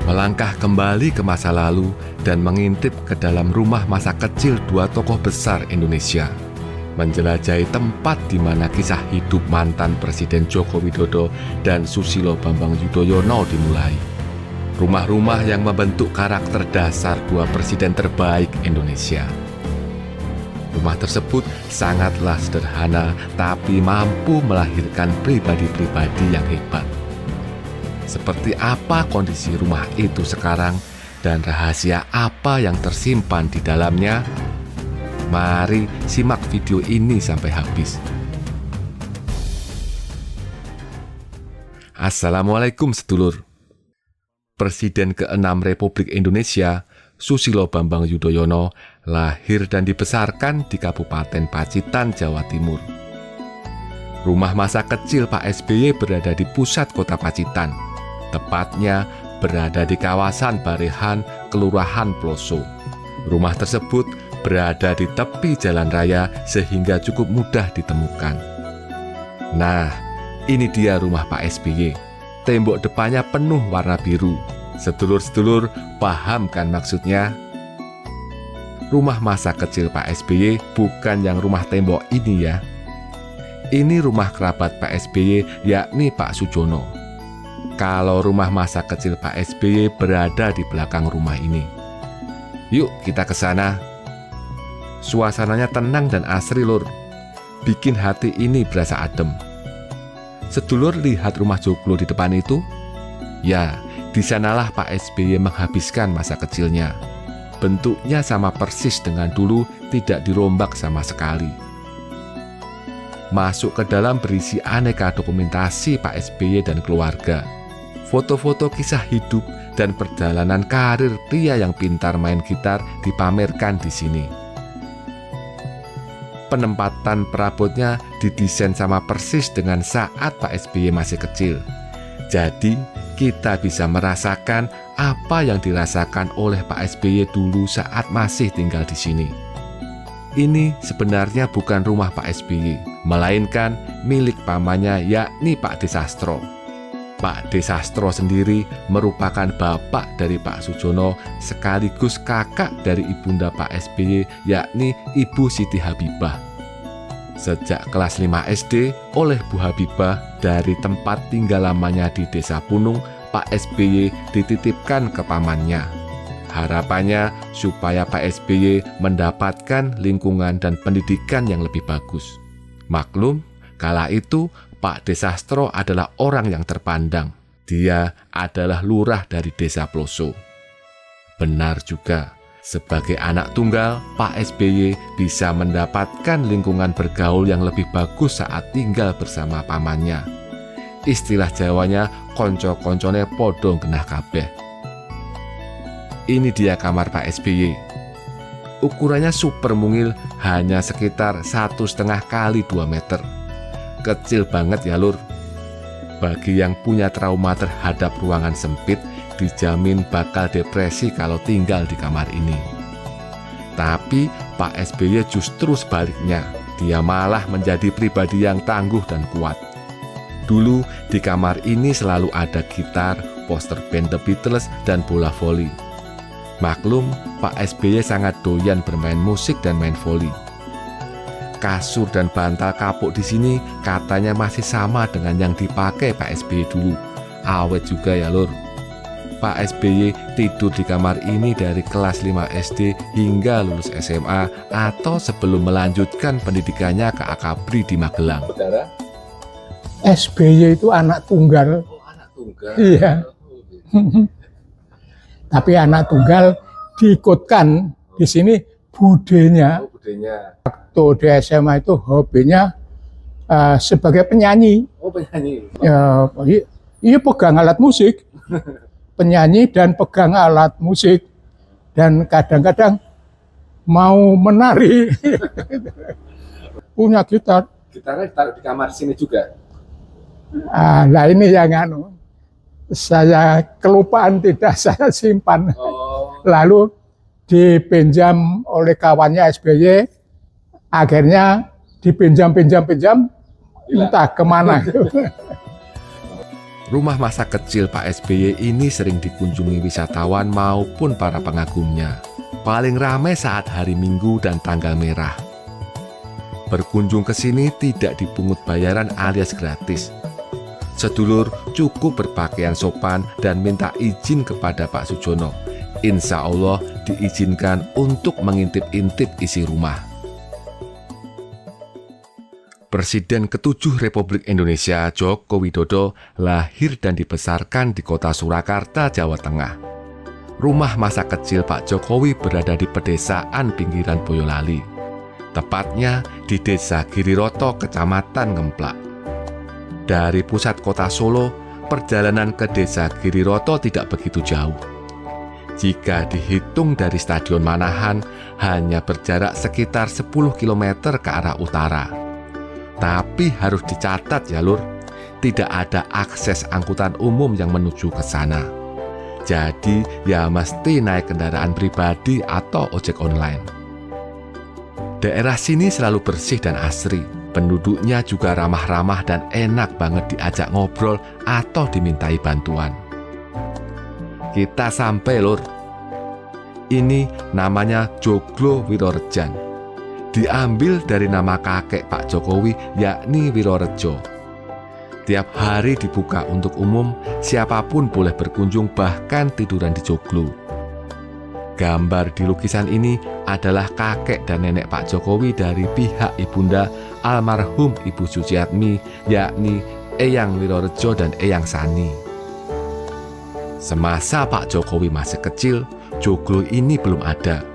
melangkah kembali ke masa lalu dan mengintip ke dalam rumah masa kecil dua tokoh besar Indonesia, menjelajahi tempat di mana kisah hidup mantan Presiden Joko Widodo dan Susilo Bambang Yudhoyono dimulai. Rumah-rumah yang membentuk karakter dasar dua presiden terbaik Indonesia. Rumah tersebut sangatlah sederhana, tapi mampu melahirkan pribadi-pribadi yang hebat. Seperti apa kondisi rumah itu sekarang dan rahasia apa yang tersimpan di dalamnya? Mari simak video ini sampai habis. Assalamualaikum sedulur. Presiden ke-6 Republik Indonesia, Susilo Bambang Yudhoyono, lahir dan dibesarkan di Kabupaten Pacitan, Jawa Timur. Rumah masa kecil Pak SBY berada di pusat kota Pacitan. Tepatnya berada di kawasan Barehan, Kelurahan Ploso. Rumah tersebut berada di tepi jalan raya sehingga cukup mudah ditemukan. Nah, ini dia rumah Pak SBY. Tembok depannya penuh warna biru. Sedulur-sedulur, paham kan maksudnya? Rumah masa kecil Pak SBY bukan yang rumah tembok ini ya. Ini rumah kerabat Pak SBY, yakni Pak Sujono. Kalau rumah masa kecil Pak SBY berada di belakang rumah ini. Yuk kita ke sana. Suasananya tenang dan asri lur. Bikin hati ini berasa adem. Sedulur lihat rumah joglo di depan itu? Ya, di sanalah Pak SBY menghabiskan masa kecilnya. Bentuknya sama persis dengan dulu, tidak dirombak sama sekali. Masuk ke dalam berisi aneka dokumentasi Pak SBY dan keluarga. Foto-foto kisah hidup dan perjalanan karir pria yang pintar main gitar dipamerkan di sini. Penempatan perabotnya didesain sama persis dengan saat Pak SBY masih kecil. Jadi, kita bisa merasakan apa yang dirasakan oleh Pak SBY dulu saat masih tinggal di sini. Ini sebenarnya bukan rumah Pak SBY, melainkan milik pamannya, yakni Pak Desastro. Pak Desastro sendiri merupakan bapak dari Pak Sujono sekaligus kakak dari ibunda Pak SBY, yakni Ibu Siti Habibah. Sejak kelas 5 SD, oleh Bu Habibah dari tempat tinggal lamanya di Desa Punung, Pak SBY dititipkan ke pamannya. Harapannya supaya Pak SBY mendapatkan lingkungan dan pendidikan yang lebih bagus. Maklum, kala itu Pak Desastro adalah orang yang terpandang. Dia adalah lurah dari Desa Ploso. Benar juga, sebagai anak tunggal, Pak SBY bisa mendapatkan lingkungan bergaul yang lebih bagus saat tinggal bersama pamannya. Istilah Jawanya, konco-koncone podo genah kabeh. Ini dia kamar Pak SBY. Ukurannya super mungil, hanya sekitar 1,5 kali 2 meter. Kecil banget ya lur. Bagi yang punya trauma terhadap ruangan sempit, dijamin bakal depresi kalau tinggal di kamar ini. Tapi Pak SBY justru sebaliknya, dia malah menjadi pribadi yang tangguh dan kuat. Dulu di kamar ini selalu ada gitar, poster band The Beatles, dan bola voli. Maklum, Pak SBY sangat doyan bermain musik dan main voli. Kasur dan bantal kapuk di sini katanya masih sama dengan yang dipakai Pak SBY dulu. Awet juga ya lur. Pak SBY tidur di kamar ini dari kelas 5 SD hingga lulus SMA atau sebelum melanjutkan pendidikannya ke Akabri di Magelang. Saudara? SBY itu anak tunggal. Oh, anak tunggal. Iya. Tapi anak tunggal diikutkan di sini budenya. Oh, budenya. Waktu di SMA itu hobinya sebagai penyanyi. Oh, penyanyi. Ya, iya pegang alat musik. Penyanyi dan pegang alat musik. Dan kadang-kadang mau menari. Punya gitar. Gitarnya ditaruh di kamar sini juga? Nah ini yang saya kelupaan tidak saya simpan. Oh. Lalu dipinjam oleh kawannya SBY. Akhirnya dipinjam entah kemana. Rumah masa kecil Pak SBY ini sering dikunjungi wisatawan maupun para pengagumnya. Paling ramai saat hari Minggu dan tanggal merah. Berkunjung ke sini tidak dipungut bayaran alias gratis. Sedulur cukup berpakaian sopan dan minta izin kepada Pak Sujono. Insya Allah diizinkan untuk mengintip-intip isi rumah. Presiden ke-7 Republik Indonesia Joko Widodo lahir dan dibesarkan di kota Surakarta, Jawa Tengah. Rumah masa kecil Pak Jokowi berada di pedesaan pinggiran Boyolali, tepatnya di Desa Giriroto, Kecamatan Ngemplak. Dari pusat kota Solo, perjalanan ke Desa Giriroto tidak begitu jauh. Jika dihitung dari Stadion Manahan, hanya berjarak sekitar 10 km ke arah utara. Tapi harus dicatat ya Lur, tidak ada akses angkutan umum yang menuju ke sana. Jadi ya mesti naik kendaraan pribadi atau ojek online. Daerah sini selalu bersih dan asri. Penduduknya juga ramah-ramah dan enak banget diajak ngobrol atau dimintai bantuan. Kita sampai Lur. Ini namanya Joglo Wirorejan. Diambil dari nama kakek Pak Jokowi, yakni Wirorejo. Tiap hari dibuka untuk umum, siapapun boleh berkunjung bahkan tiduran di joglo. Gambar di lukisan ini adalah kakek dan nenek Pak Jokowi dari pihak ibunda almarhum Ibu Suciatmi, yakni Eyang Wirorejo dan Eyang Sani. Semasa Pak Jokowi masih kecil, joglo ini belum ada.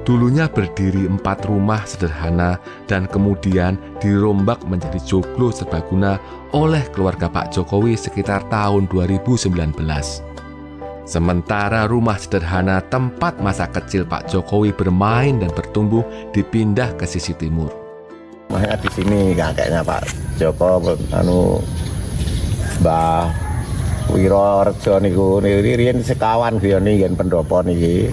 Dulunya berdiri 4 rumah sederhana dan kemudian dirombak menjadi joglo serbaguna oleh keluarga Pak Jokowi sekitar tahun 2019. Sementara rumah sederhana tempat masa kecil Pak Jokowi bermain dan bertumbuh dipindah ke sisi timur. Makanya di sini kakeknya Pak Joko, Mbah Wirorejo niku riyen sekawan biyen yen pendopo niki.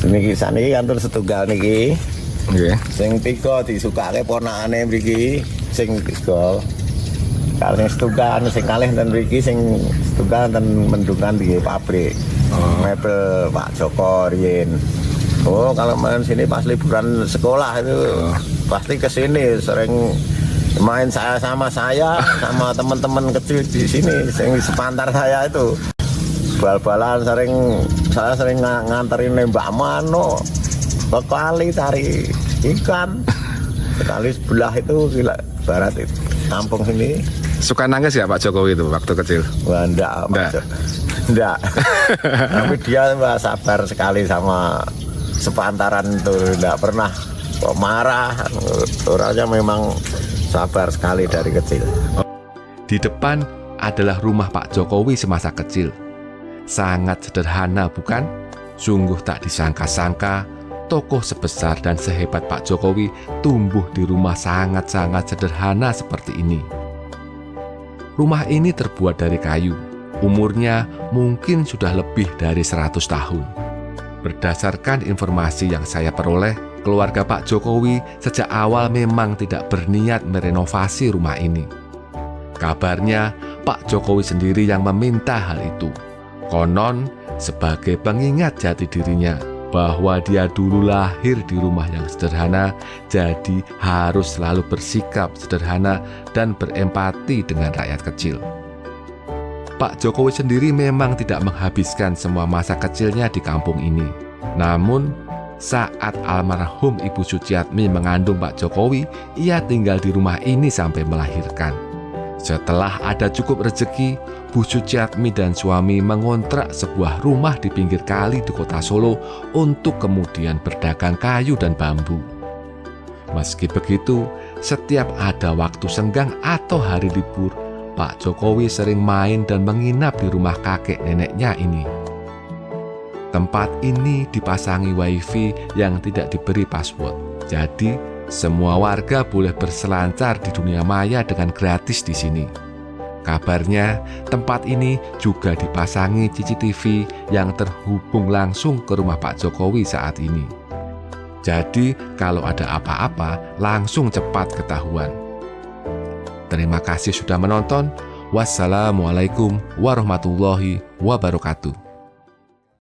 Niki saniki kantor setunggal niki. Nggih. Sing 3 disukake ponakane mriki, sing 3. Kalih setunggal sing kalih ten mriki, sing setunggal ten mendungan di pabrik. Mebel Pak Joko riyen. Oh, kalau main sini pas liburan sekolah itu pasti ke sini sering main sama sama teman-teman kecil di sini, sing sepantar saya itu. Bal-balan saya sering nganterin Mbak Mano ke kali cari ikan. Sekali sebelah itu gila barat itu kampung sini. Suka nangis ya Pak Jokowi itu waktu kecil? Wah, enggak. Tapi dia sabar sekali sama sepantaran itu, enggak pernah kok marah. Orangnya memang sabar sekali dari kecil. Di depan adalah rumah Pak Jokowi semasa kecil. Sangat sederhana bukan? Sungguh tak disangka-sangka tokoh sebesar dan sehebat Pak Jokowi tumbuh di rumah sangat-sangat sederhana seperti ini. Rumah ini terbuat dari kayu. Umurnya mungkin sudah lebih dari 100 tahun. Berdasarkan informasi yang saya peroleh, keluarga Pak Jokowi sejak awal memang tidak berniat merenovasi rumah ini. Kabarnya Pak Jokowi sendiri yang meminta hal itu. Konon sebagai pengingat jati dirinya bahwa dia dulu lahir di rumah yang sederhana, jadi harus selalu bersikap sederhana dan berempati dengan rakyat kecil. Pak Jokowi sendiri memang tidak menghabiskan semua masa kecilnya di kampung ini. Namun, saat almarhum Ibu Suciatmi mengandung Pak Jokowi, ia tinggal di rumah ini sampai melahirkan. Setelah ada cukup rezeki, Bu Suciatmi dan suami mengontrak sebuah rumah di pinggir kali di kota Solo untuk kemudian berdagang kayu dan bambu. Meski begitu, setiap ada waktu senggang atau hari libur, Pak Jokowi sering main dan menginap di rumah kakek neneknya ini. Tempat ini dipasangi wifi yang tidak diberi password, jadi semua warga boleh berselancar di dunia maya dengan gratis di sini. Kabarnya, tempat ini juga dipasangi CCTV yang terhubung langsung ke rumah Pak Jokowi saat ini. Jadi, kalau ada apa-apa, langsung cepat ketahuan. Terima kasih sudah menonton. Wassalamualaikum warahmatullahi wabarakatuh.